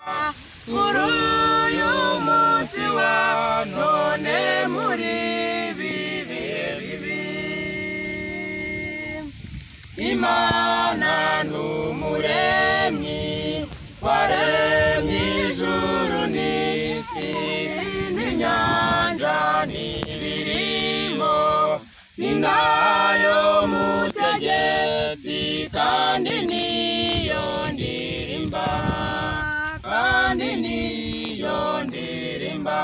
muri uyu munsi wa none muri ibi bihe bibi. Imana ni umuremyi waremye ijuru n'isi n'inyanja n'ibirimo, ni nayo mutegetsi kandi niyo ndirimba, kandi niyo ndirimba.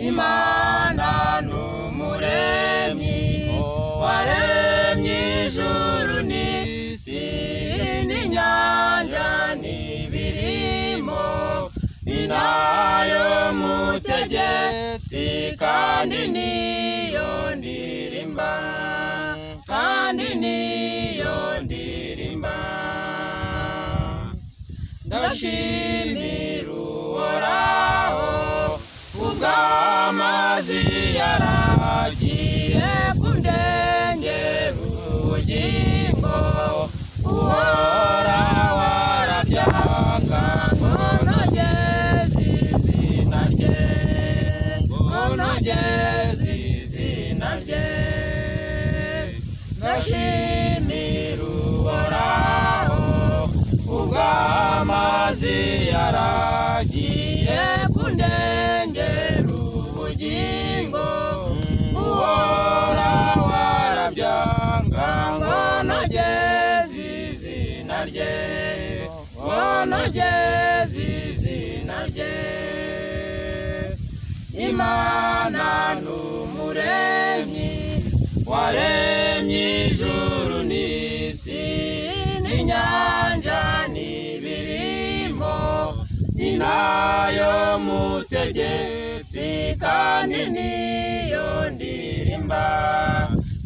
Imana ni umuremyi waremye ijuru n'isi n'inyanja n'ibirimo, ni nayo mutegetsi kandi niyo ndirimba, kandi niyo ndirimba. Ndashimira Uhoraho kubw'amazi yaragiye kundengera ubugingo, uhora warabyanga ngo nogeze izina rye, ngo nogeze izina rye. Ndashimira Uhoraho kubw'amazi yaragiye kundengera ubugingo, uhora warabyanga ngo nogeze izina rye, ngo nogeze izina rye. Imana ni umuremyi waremye ijuru n'isi n'inyanja n'ibirimo, ni nayo mutegetsi kandi niyo ndirimba,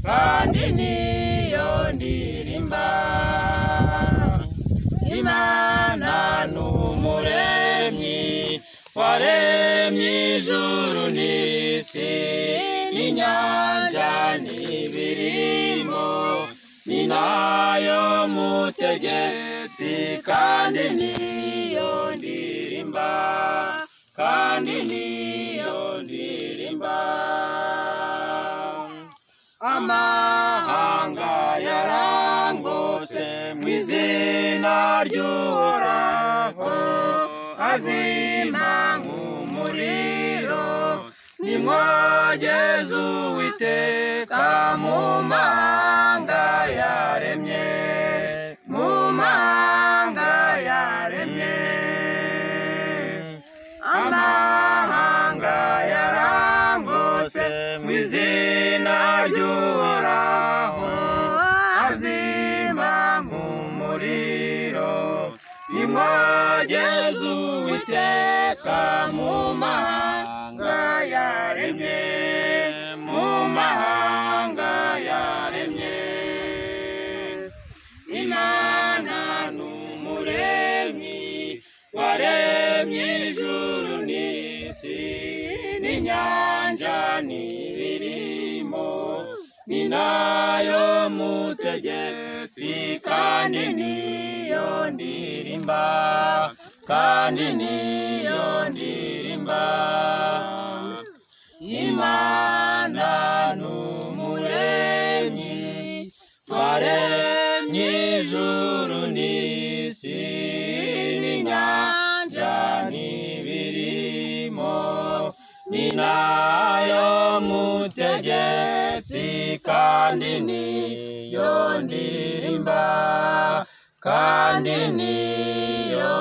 kandi niyo ndirimba. Imana ni umuremyi waremye ijuru n'isi n'inyanja n'ibirimo, ni nayo mutegetsi kandi niyo ndirimba, kandi niyo ndirimba. Amahanga yarangose mu izina ry'Uhoraho, azima nk'umuriro, nimwogeze Uwiteka mu mahanga yaremye, mu mahanga yaremye. Amahanga yarangose mu izina ry'Uhoraho, azima nk'umuriro, nimwogeze Uwiteka mu mahanga yaremye, mu mahanga yaremye. Imana ni umuremyi waremye ijuru n'isi n'inyanja n'ibirimo, ni nayo mutegetsi kandi niyo ndirimba, kandi niyo ndirimba. Imana ni umuremyi waremye ijuru n'isi n'inyanja n'ibirimo, ni nayo mutegetsi kandi niyo ndirimba, kandi niyo